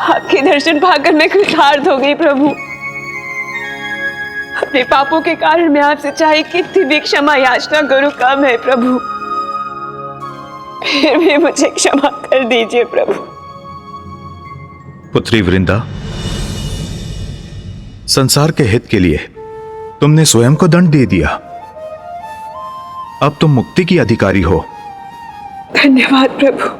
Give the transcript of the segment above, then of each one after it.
आपके दर्शन पाकर मैं कृतार्थ हो गई प्रभु। अपने पापों के कारण मैं आपसे चाहे कितनी भी क्षमा याचना करूं कम है प्रभु, फिर भी मुझे क्षमा कर दीजिए प्रभु। पुत्री वृंदा, संसार के हित के लिए तुमने स्वयं को दंड दे दिया। अब तुम मुक्ति की अधिकारी हो। धन्यवाद प्रभु।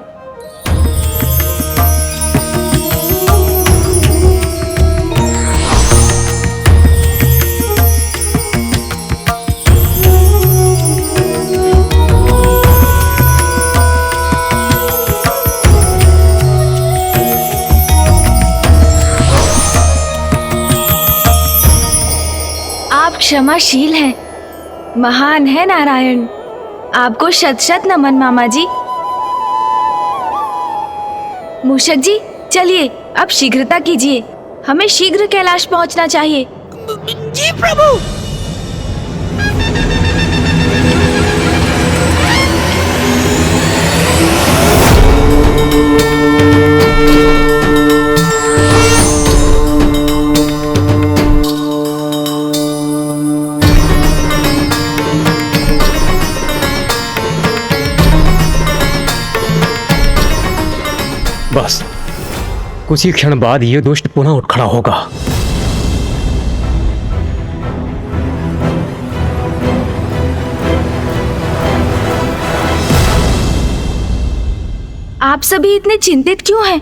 क्षमाशील है, महान है नारायण। आपको शत शत नमन मामा जी। मूषक जी चलिए अब शीघ्रता कीजिए, हमें शीघ्र कैलाश पहुंचना चाहिए। जी प्रभु। बस कुछ ही क्षण बाद ये दुष्ट पुनः उठ खड़ा होगा। आप सभी इतने चिंतित क्यों हैं?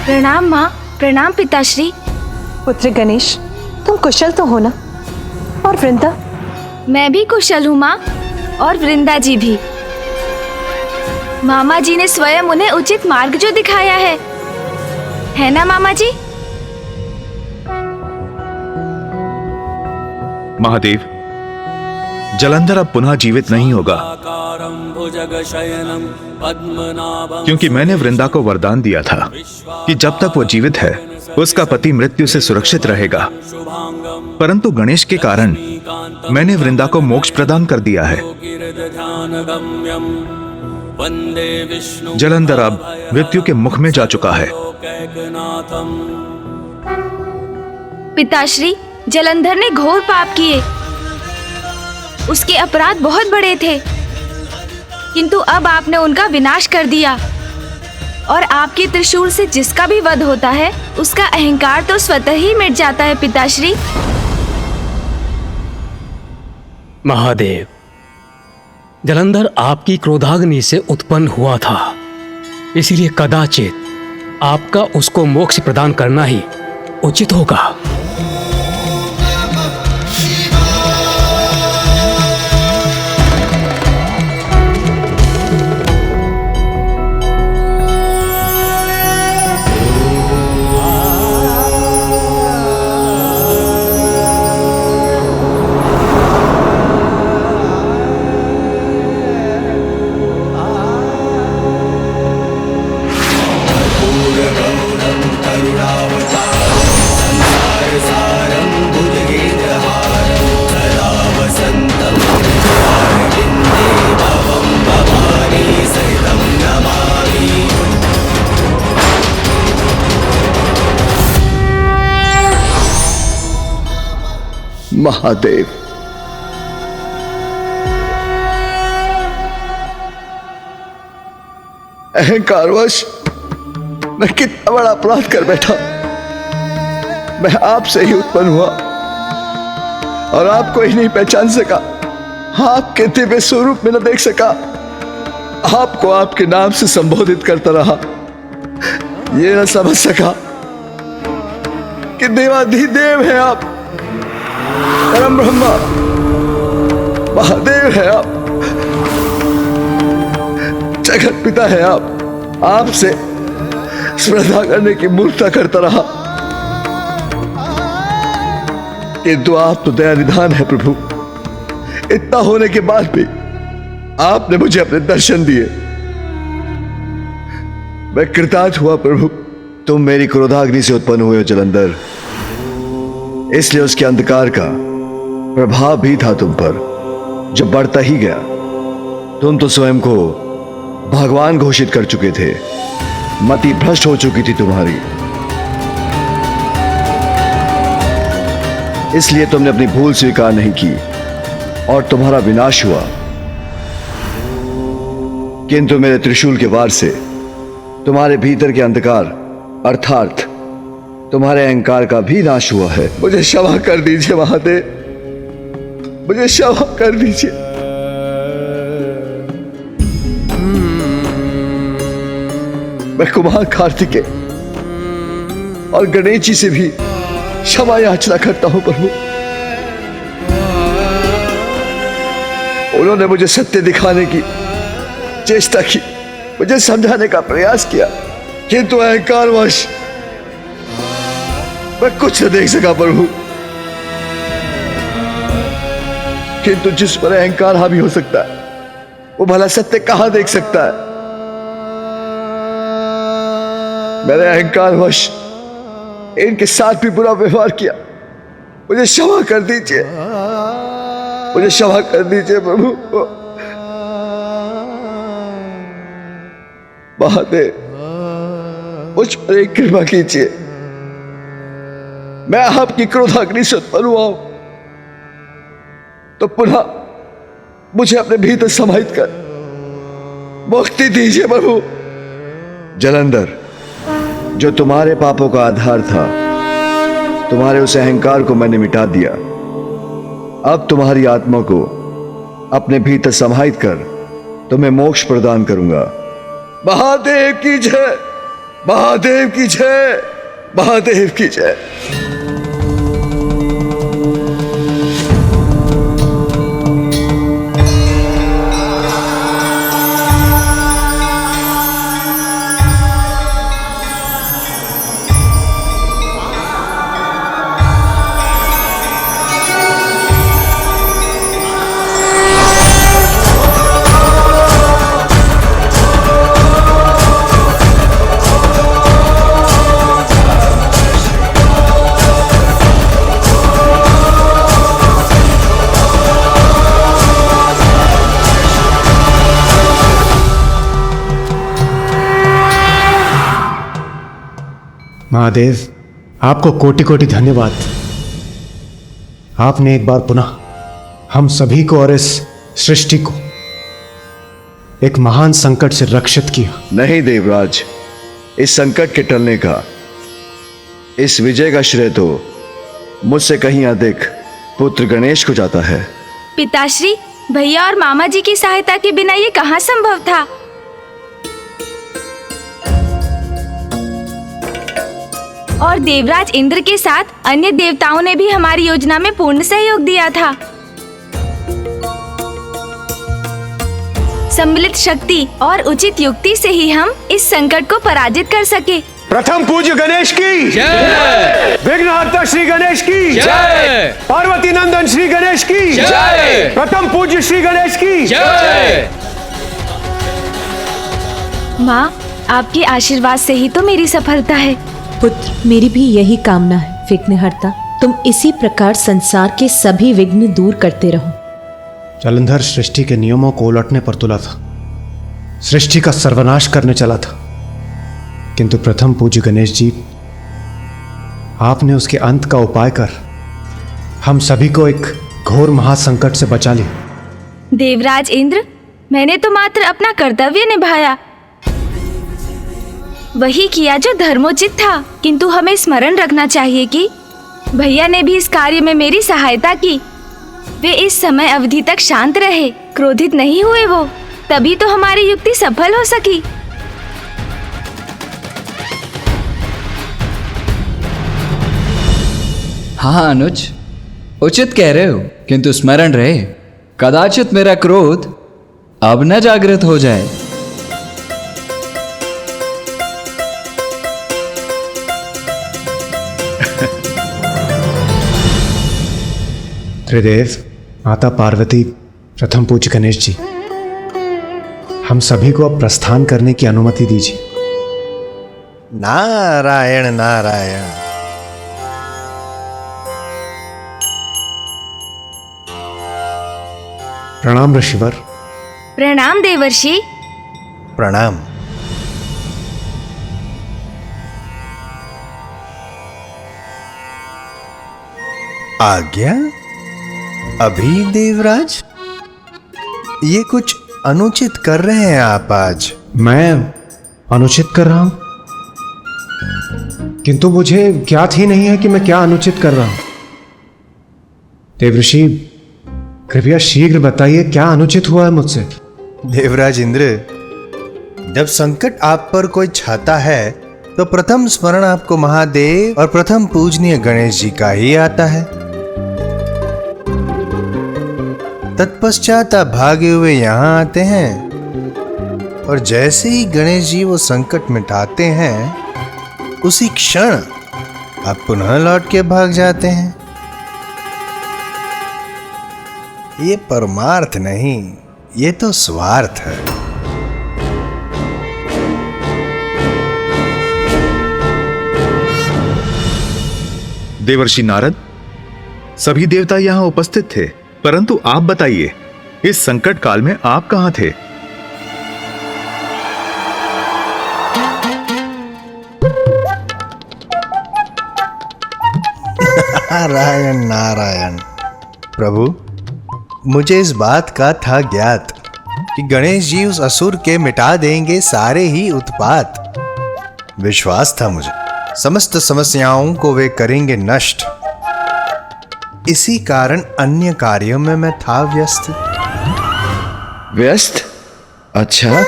प्रणाम माँ, प्रणाम पिताश्री। पुत्र गणेश, तुम कुशल तो हो ना? और वृंदा? मैं भी कुशल हूँ माँ, और वृंदा जी भी। मामा जी ने स्वयं उन्हें उचित मार्ग जो दिखाया है ना मामा जी? महादेव, जलंधर अब पुनः जीवित नहीं होगा, क्योंकि मैंने वृंदा को वरदान दिया था कि जब तक वो जीवित है उसका पति मृत्यु से सुरक्षित रहेगा। परंतु गणेश के कारण मैंने वृंदा को मोक्ष प्रदान कर दिया है। जलंधर अब मृत्यु के मुख में जा चुका है। पिताश्री, जलंधर ने घोर पाप किए। उसके अपराध बहुत बड़े थे, किंतु अब आपने उनका विनाश कर दिया। और आपके त्रिशूल से जिसका भी वध होता है उसका अहंकार तो स्वतः ही मिट जाता है पिताश्री। महादेव, जलंधर आपकी क्रोधाग्नि से उत्पन्न हुआ था, इसीलिए कदाचित आपका उसको मोक्ष प्रदान करना ही उचित होगा। महादेव, अहंकारवश मैं कितना बड़ा अपराध कर बैठा। मैं आपसे ही उत्पन्न हुआ और आपको ही नहीं पहचान सका, आपके दिव्य स्वरूप में न देख सका, आपको आपके नाम से संबोधित करता रहा। ये न समझ सका कि देवाधिदेव है आप, परम ब्रह्मा महादेव है आप, जगत पिता है आप। आपसे श्रद्धा करने की मूर्खता करता रहा, किंतु आप तो दया निधान है प्रभु। इतना होने के बाद भी आपने मुझे अपने दर्शन दिए, मैं कृतार्थ हुआ प्रभु। तुम मेरी क्रोधाग्नि से उत्पन्न हुए हो जलंधर, इसलिए उसके अंधकार का प्रभाव भी था तुम पर, जो बढ़ता ही गया। तुम तो स्वयं को भगवान घोषित कर चुके थे। मति भ्रष्ट हो चुकी थी तुम्हारी, इसलिए तुमने अपनी भूल स्वीकार नहीं की और तुम्हारा विनाश हुआ। किंतु मेरे त्रिशूल के वार से तुम्हारे भीतर के अंधकार अर्थात तुम्हारे अहंकार का भी नाश हुआ है। मुझे क्षमा कर दीजिए महादेव, मुझे क्षमा कर दीजिए। मैं कुमार कार्तिकेय और गणेश जी से भी क्षमा याचना करता हूं प्रभु। उन्होंने मुझे सत्य दिखाने की चेष्टा की, मुझे समझाने का प्रयास किया, किंतु अहंकारवश मैं कुछ न देख सका प्रभु। किंतु जिस पर अहंकार हावी हो सकता है वो भला सत्य कहां देख सकता है। मैंने अहंकारवश इनके साथ भी बुरा व्यवहार किया, मुझे क्षमा कर दीजिए, मुझे क्षमा कर दीजिए प्रभु। महादेव मुझ पर एक कृपा कीजिए, मैं आपकी क्रोधाग्नि से उत्पन्न हुआ हूं तो पुनः मुझे अपने भीतर समाहित कर मुक्ति दीजिए प्रभु। जलंधर, जो तुम्हारे पापों का आधार था, तुम्हारे उस अहंकार को मैंने मिटा दिया। अब तुम्हारी आत्मा को अपने भीतर समाहित कर तुम्हें मोक्ष प्रदान करूंगा। महादेव की जय, महादेव की जय, महादेव की जय। महादेव, आपको कोटि कोटि धन्यवाद। आपने एक बार पुनः हम सभी को और इस सृष्टि को एक महान संकट से रक्षित किया। नहीं देवराज, इस संकट के टलने का, इस विजय का श्रेय तो मुझसे कहीं अधिक पुत्र गणेश को जाता है। पिताश्री, भैया और मामा जी की सहायता के बिना ये कहाँ संभव था। और देवराज इंद्र के साथ अन्य देवताओं ने भी हमारी योजना में पूर्ण सहयोग दिया था। सम्मिलित शक्ति और उचित युक्ति से ही हम इस संकट को पराजित कर सके। प्रथम पूज्य गणेश की जय, विघ्नहर्ता श्री गणेश की जय, पार्वती नंदन श्री गणेश की जय, प्रथम पूज्य श्री गणेश की जय। माँ, आपके आशीर्वाद से ही तो मेरी सफलता है। पुत्र, मेरी भी यही कामना है। विघ्नहर्ता, तुम इसी प्रकार संसार के सभी विघ्न दूर करते रहो। जलंधर सृष्टि के नियमों को उलटने पर तुला था, सृष्टि का सर्वनाश करने चला था, किंतु प्रथम पूज्य गणेश जी, आपने उसके अंत का उपाय कर हम सभी को एक घोर महासंकट से बचा लिया। देवराज इंद्र, मैंने तो मात्र अपना कर्तव्य निभाया, वही किया जो धर्मोचित था। किंतु हमें स्मरण रखना चाहिए कि भैया ने भी इस कार्य में मेरी सहायता की। वे इस समय अवधि तक शांत रहे, क्रोधित नहीं हुए वो, तभी तो हमारी युक्ति सफल हो सकी। हाँ अनुज, उचित कह रहे हो, किंतु स्मरण रहे, कदाचित मेरा क्रोध अब न जागृत हो जाए। त्रिदेव, माता पार्वती, प्रथम पूज्य गणेश जी, हम सभी को अब प्रस्थान करने की अनुमति दीजिए। नारायण नारायण। प्रणाम ऋषिवर। प्रणाम देवर्षि। प्रणाम। आज्ञा? अभी देवराज, ये कुछ अनुचित कर रहे हैं आप आज। मैं अनुचित कर रहा हूं, किंतु मुझे ज्ञात ही नहीं है कि मैं क्या अनुचित कर रहा हूं। देवऋषि, कृपया शीघ्र बताइए क्या अनुचित हुआ है मुझसे। देवराज इंद्र, जब संकट आप पर कोई छाता है तो प्रथम स्मरण आपको महादेव और प्रथम पूजनीय गणेश जी का ही आता है। तत्पश्चात आप भागे हुए यहां आते हैं और जैसे ही गणेश जी वो संकट मिटाते हैं उसी क्षण आप पुनः लौट के भाग जाते हैं। ये परमार्थ नहीं, ये तो स्वार्थ है। देवर्षि नारद, सभी देवता यहां उपस्थित थे, परंतु आप बताइए, इस संकट काल में आप कहां थे? नारायण नारायण। प्रभु, मुझे इस बात का था ज्ञात कि गणेश जी उस असुर के मिटा देंगे सारे ही उत्पात। विश्वास था मुझे, समस्त समस्याओं को वे करेंगे नष्ट। इसी कारण अन्य कार्यों में मैं था व्यस्त। व्यस्त? अच्छा,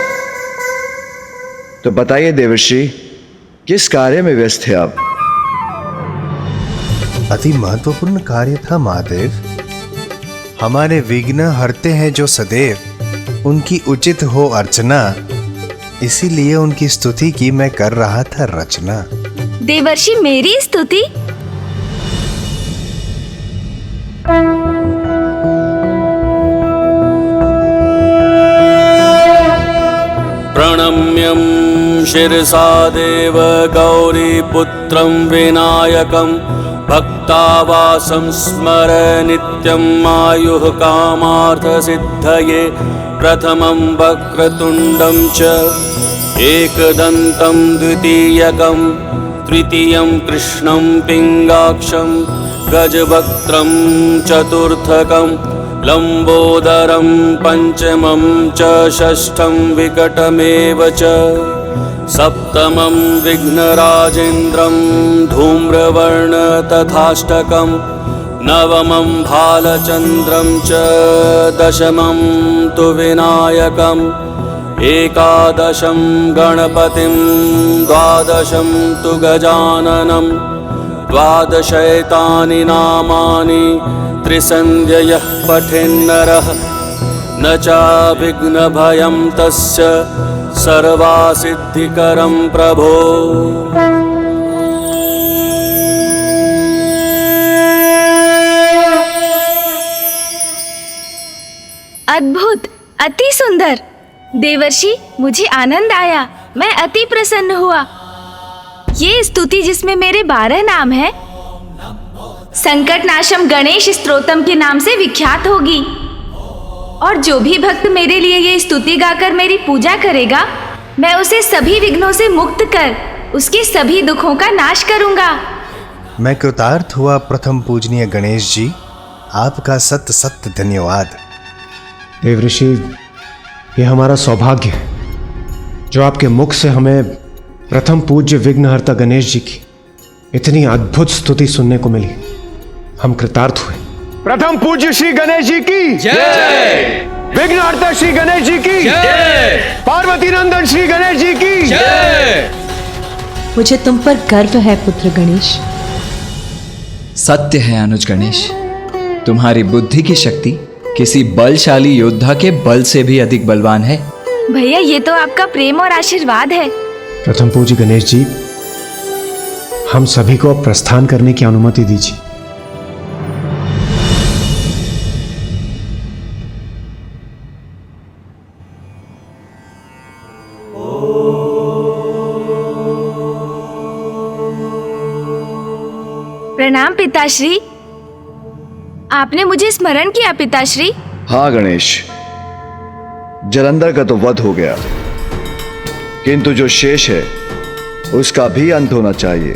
तो बताइए देवर्षि, किस कार्य में व्यस्त थे आप? अति महत्वपूर्ण कार्य था महादेव। हमारे विघ्न हरते हैं जो सदैव, उनकी उचित हो अर्चना, इसीलिए उनकी स्तुति की मैं कर रहा था रचना। देवर्षि, मेरी स्तुति? प्रणम्यं शिरसा देव गौरीपुत्रं विनायकं भक्तावासं स्मर नित्यम् आयुः कामार्थसिद्धये। प्रथमं वक्रतुण्डं च एकदन्तं द्वितीयकं तृतीयं कृष्णं पिङ्गाक्षं गजवक्त्रं चतुर्थकं लंबोदरं पंचमं च षष्ठं विकटमेव च सप्तमं विघ्नराजेन्द्रं धूम्रवर्ण तथाष्टकं नवमं भालचन्द्रं च दशमं तु विनायकम् एकादशं गणपतिं द्वादशं तु गजाननं द्वादशैतानि नामानि त्रिसन्ध्ययः पठेन्नरः न चाविघ्नभयं तस्य सर्वासिद्धिकरं प्रभो। अद्भुत, अति सुंदर। देवर्षि, मुझे आनंद आया, मैं अति प्रसन्न हुआ। ये स्तुति जिसमें मेरे 12 नाम हैं, संकट नाशम गणेश स्तोत्रम के नाम से विख्यात होगी। और जो भी भक्त मेरे लिए ये स्तुति गाकर मेरी पूजा करेगा, मैं उसे सभी विघ्नों से मुक्त कर उसके सभी दुखों का नाश करूंगा। मैं कृतार्थ हुआ प्रथम पूजनीय गणेश जी, आपका सत्य सत्य धन्यवाद। देवऋषि, ये हमारा सौभाग्य है जो आपके मुख से हमें प्रथम पूज्य विघ्नहर्ता गणेश जी की इतनी अद्भुत स्तुति सुनने को मिली। हम कृतार्थ हुए। प्रथम पूज्य श्री गणेश जी की जय, विघ्नहर्ता श्री गणेश जी की जय, पार्वती नंदन श्री गणेश जी की जय। मुझे तुम पर गर्व है पुत्र गणेश। सत्य है अनुज गणेश, तुम्हारी बुद्धि की शक्ति किसी बलशाली योद्धा के बल से भी अधिक बलवान है। भैया, ये तो आपका प्रेम और आशीर्वाद है। प्रथम पूज्य गणेश जी, हम सभी को प्रस्थान करने की अनुमति दीजिए। प्रणाम पिताश्री। आपने मुझे स्मरण किया पिताश्री? हाँ गणेश, जलंधर का तो वध हो गया, किंतु जो शेष है उसका भी अंत होना चाहिए।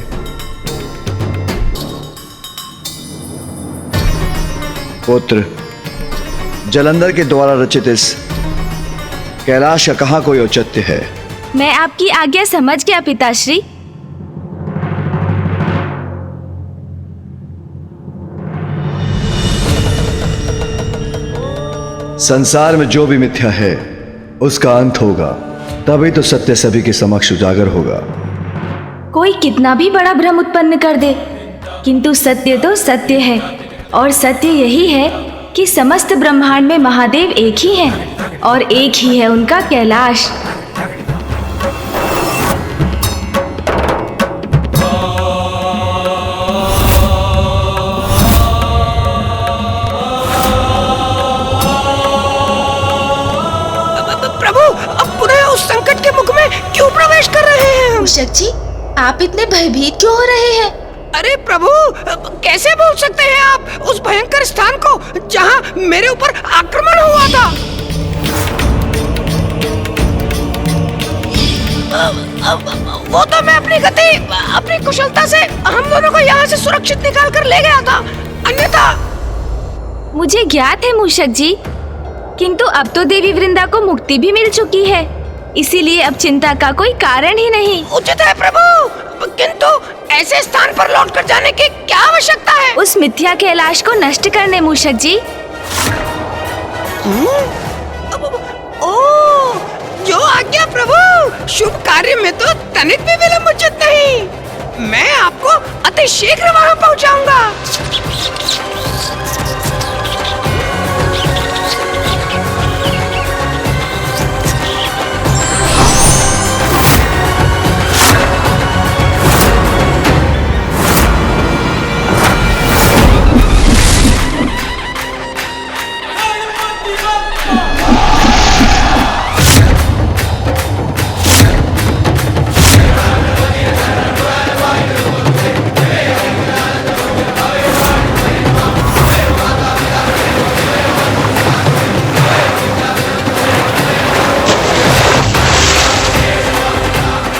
पुत्र, जलंधर के द्वारा रचित इस कैलाश का कहां कोई औचित्य है? मैं आपकी आज्ञा समझ गया पिताश्री। संसार में जो भी मिथ्या है उसका अंत होगा, तभी तो सत्य सभी के समक्ष उजागर होगा। कोई कितना भी बड़ा भ्रम उत्पन्न कर दे, किंतु सत्य तो सत्य है, और सत्य यही है कि समस्त ब्रह्मांड में महादेव एक ही हैं, और एक ही है उनका कैलाश। मूषक जी, आप इतने भयभीत क्यों हो रहे हैं? अरे प्रभु, कैसे भूल सकते हैं आप उस भयंकर स्थान को जहां मेरे ऊपर आक्रमण हुआ था? वो तो मैं अपनी गति, अपनी कुशलता से हम दोनों को यहाँ से सुरक्षित निकाल कर ले गया था, अन्यथा। मुझे ज्ञात है मूषक जी, किंतु अब तो देवी वृंदा को मुक्ति भी मिल चुकी है, इसीलिए अब चिंता का कोई कारण ही नहीं। उचित है प्रभु, किंतु ऐसे स्थान पर लौटकर जाने की क्या आवश्यकता है? उस मिथ्या कैलाश को नष्ट करने मूषक जी। ओ, जो आज्ञा प्रभु। शुभ कार्य में तो तनिक भी विलंब उचित नहीं। मैं आपको अति शीघ्र वहां पहुंचाऊंगा।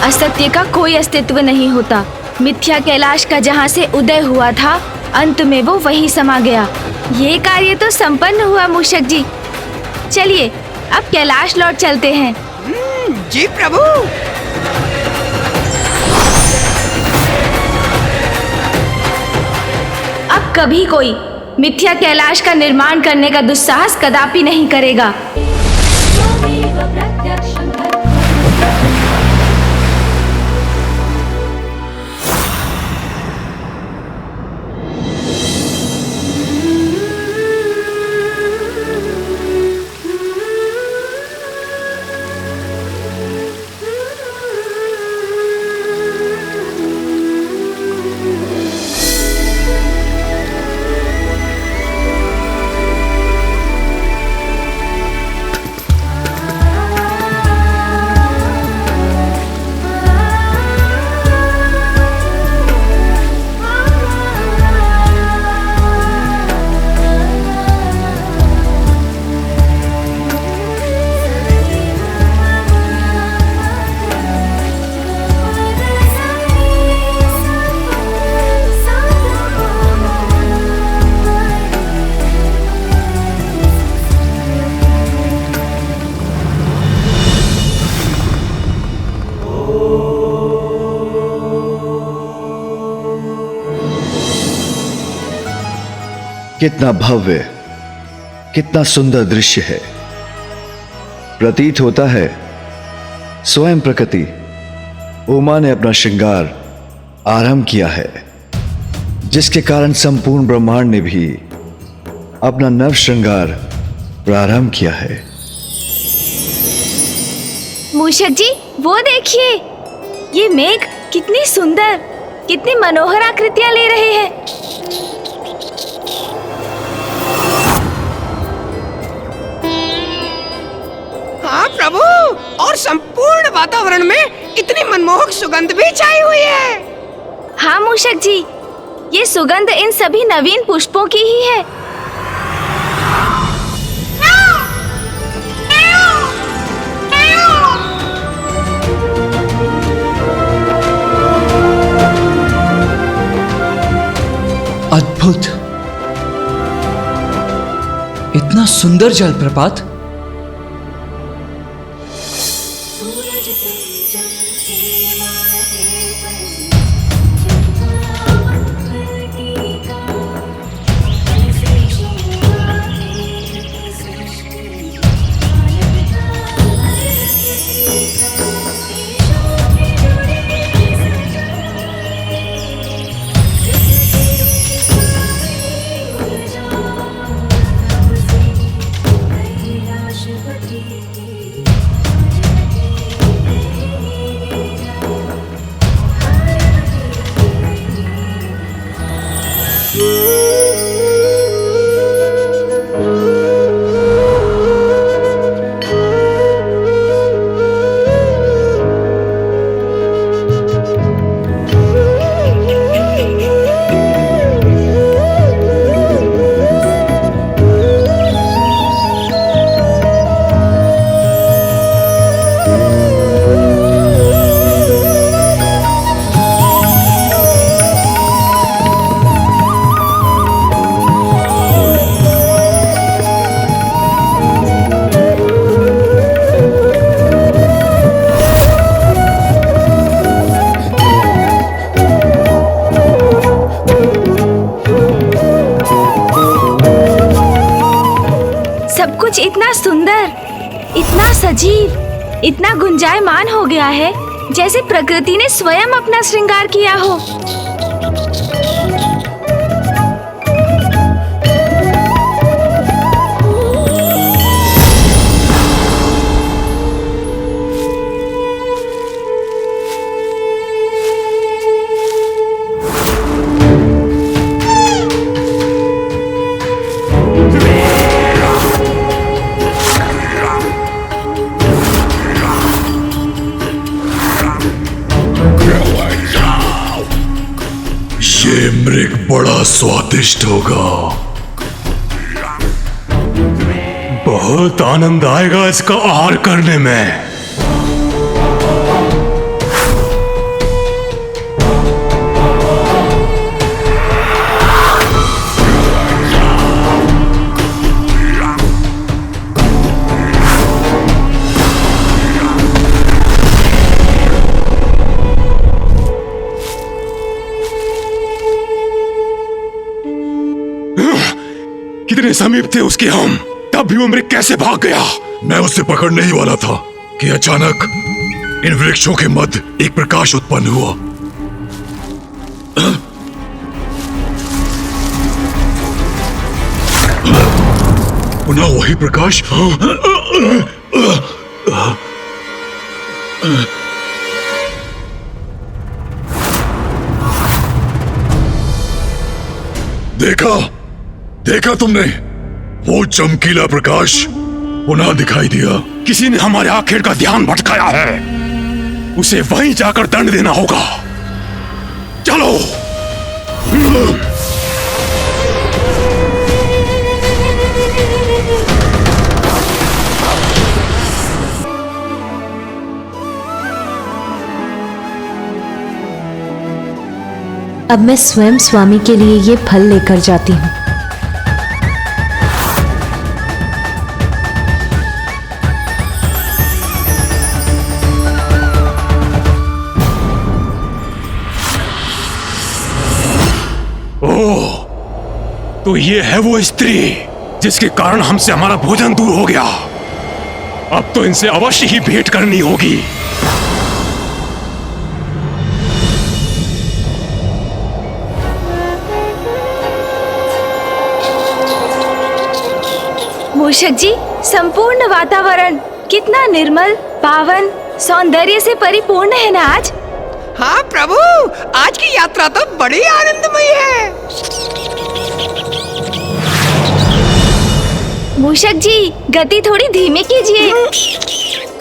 असत्य का कोई अस्तित्व नहीं होता। मिथ्या कैलाश का जहाँ से उदय हुआ था, अंत में वो वहीं समा गया। ये कार्य तो संपन्न हुआ मूषक जी। चलिए अब कैलाश लौट चलते हैं। जी प्रभु। अब कभी कोई मिथ्या कैलाश का निर्माण करने का दुस्साहस कदापि नहीं करेगा। कितना भव्य, कितना सुंदर दृश्य है। प्रतीत होता है स्वयं प्रकृति उमा ने अपना श्रृंगार आरंभ किया है, जिसके कारण संपूर्ण ब्रह्मांड ने भी अपना नव श्रृंगार प्रारंभ किया है। मूषक जी, वो देखिए, ये मेघ कितनी सुंदर, कितनी मनोहर आकृतियां ले रहे हैं। हाँ प्रभु, और संपूर्ण वातावरण में इतनी मनमोहक सुगंध भी छाई हुई है। हाँ मूषक जी, ये सुगंध इन सभी नवीन पुष्पों की ही है। अद्भुत, इतना सुंदर जलप्रपात। इतना सुंदर, इतना सजीव, इतना गुंजायमान हो गया है जैसे प्रकृति ने स्वयं अपना श्रृंगार किया हो। ये मृग बड़ा स्वादिष्ट होगा। बहुत आनंद आएगा इसका आहार करने में। कितने समीप थे उसके हम, तब भी वो मृग कैसे भाग गया? मैं उसे पकड़ने ही वाला था कि अचानक इन वृक्षों के मध्य एक प्रकाश उत्पन्न हुआ। पुनः वही प्रकाश। देखा तुमने? वो चमकीला प्रकाश पुनः दिखाई दिया। किसी ने हमारे आखिर का ध्यान भटकाया है। उसे वहीं जाकर दंड देना होगा। चलो। अब मैं स्वयं स्वामी के लिए ये फल लेकर जाती हूँ। ओह, तो ये है वो स्त्री जिसके कारण हमसे हमारा भोजन दूर हो गया। अब तो इनसे अवश्य ही भेंट करनी होगी। मूषक जी, संपूर्ण वातावरण कितना निर्मल, पावन, सौंदर्य से परिपूर्ण है ना आज। हाँ प्रभु, आज की यात्रा तो बड़ी आनंदमयी है। मूषक जी, गति थोड़ी धीमी कीजिए।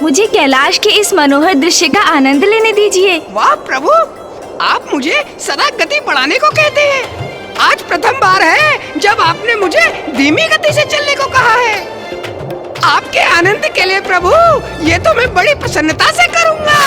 मुझे कैलाश के इस मनोहर दृश्य का आनंद लेने दीजिए। वाह प्रभु, आप मुझे सदा गति बढ़ाने को कहते हैं। आज प्रथम बार है जब आपने मुझे धीमी गति से चलने को कहा है। आपके आनंद के लिए प्रभु, ये तो मैं बड़ी प्रसन्नता से करूंगा।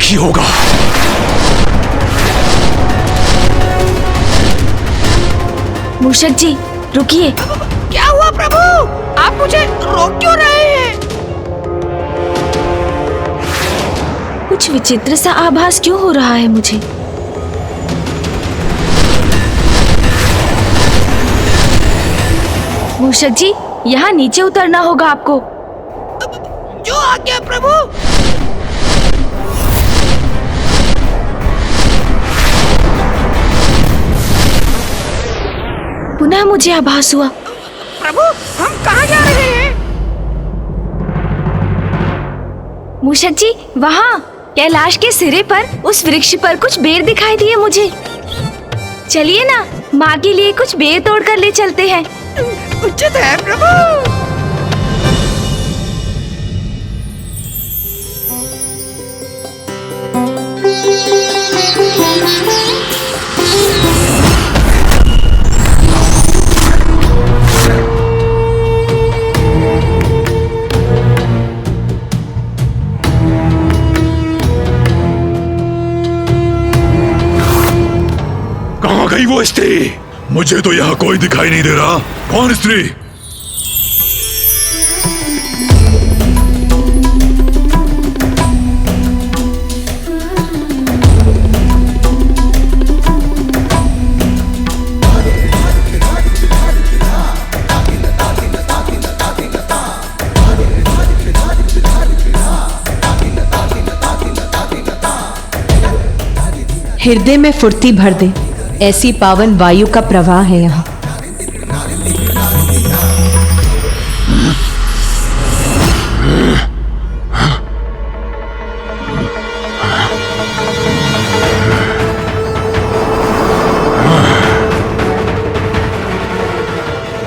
ही होगा। मूषक जी रुकिए। क्या हुआ प्रभु? आप मुझे रोक क्यों रहे हैं? कुछ विचित्र सा आभास क्यों हो रहा है मुझे? मूषक जी, यहाँ नीचे उतरना होगा आपको। जो आज्ञा प्रभु। पुनः मुझे आभास हुआ। प्रभु, हम कहाँ जा रहे हैं? मूषक जी, वहाँ कैलाश के सिरे पर उस वृक्ष पर कुछ बेर दिखाई दिए मुझे। चलिए ना, माँ के लिए कुछ बेर तोड़कर ले चलते हैं। उचित है प्रभु। कहाँ गई वो स्त्री? मुझे तो यहाँ कोई दिखाई नहीं दे रहा। कौन स्त्री? हृदय में फुर्ती भर दे, ऐसी पावन वायु का प्रवाह है यहाँ।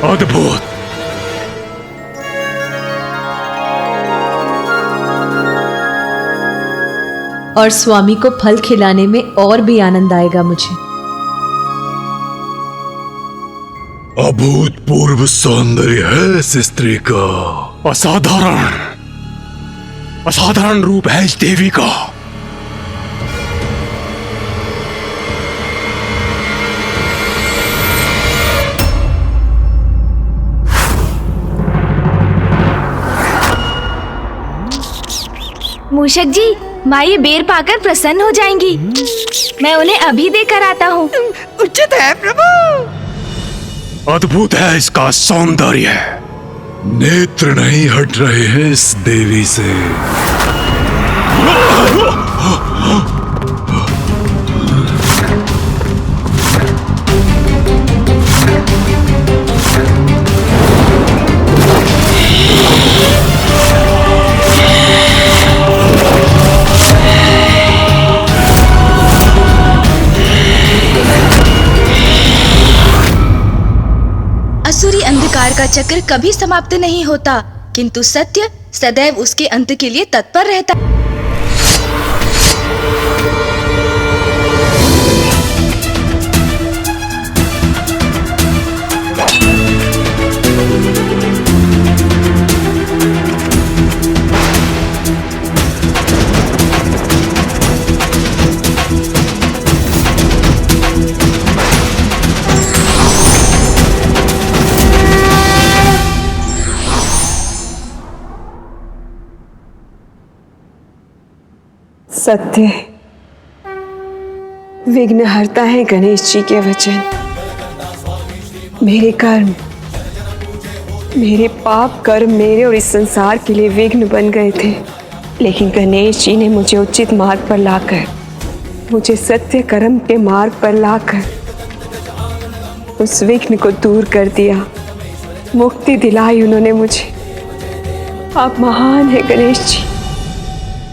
अद्भुत। और स्वामी को फल खिलाने में और भी आनंद आएगा मुझे। अभूतपूर्व सौंदर्य है इस स्त्री का। असाधारण रूप है इस देवी का। मूषक जी, माँ ये बेर पाकर प्रसन्न हो जाएंगी। मैं उन्हें अभी देकर आता हूँ। उचित है प्रभु। अद्भुत है इसका सौंदर्य। नेत्र नहीं हट रहे हैं इस देवी से। असुरी अंधकार का चक्र कभी समाप्त नहीं होता, किंतु सत्य सदैव उसके अंत के लिए तत्पर रहता। सत्य विघ्नहर्ता है गणेश जी के वचन। मेरे कर्म, मेरे पाप कर्म मेरे और इस संसार के लिए विघ्न बन गए थे, लेकिन गणेश जी ने मुझे उचित मार्ग पर लाकर, मुझे सत्य कर्म के मार्ग पर लाकर उस विघ्न को दूर कर दिया, मुक्ति दिलाई उन्होंने मुझे। आप महान है गणेश जी।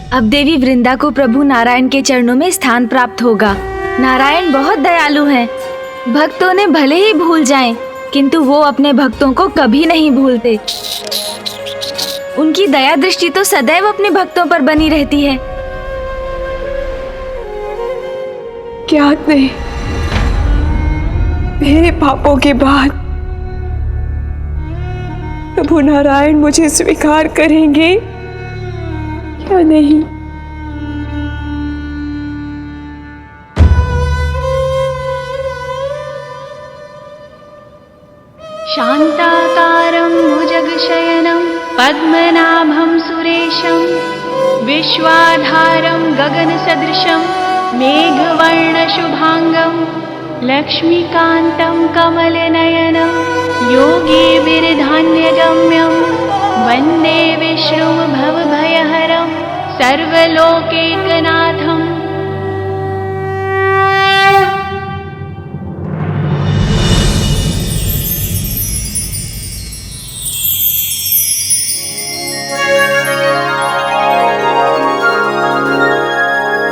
अब देवी वृंदा को प्रभु नारायण के चरणों में स्थान प्राप्त होगा। नारायण बहुत दयालु हैं। भक्त उन्हें भले ही भूल जाएं, किंतु वो अपने भक्तों को कभी नहीं भूलते। उनकी दया दृष्टि तो सदैव अपने भक्तों पर बनी रहती है। ज्ञात नहीं मेरे पापों के बाद प्रभु नारायण मुझे स्वीकार करेंगे या नहीं। शान्ताकारं भुजगशयनं पद्मनाभं सुरेशं विश्वाधारं गगनसदृशं मेघवर्णशुभाङ्गं लक्ष्मीकान्तं कमलनयनं योगिभिर्धान्यगम्यं वन्दे विष्णुं भवभयहरं सर्वलोकैकनाथं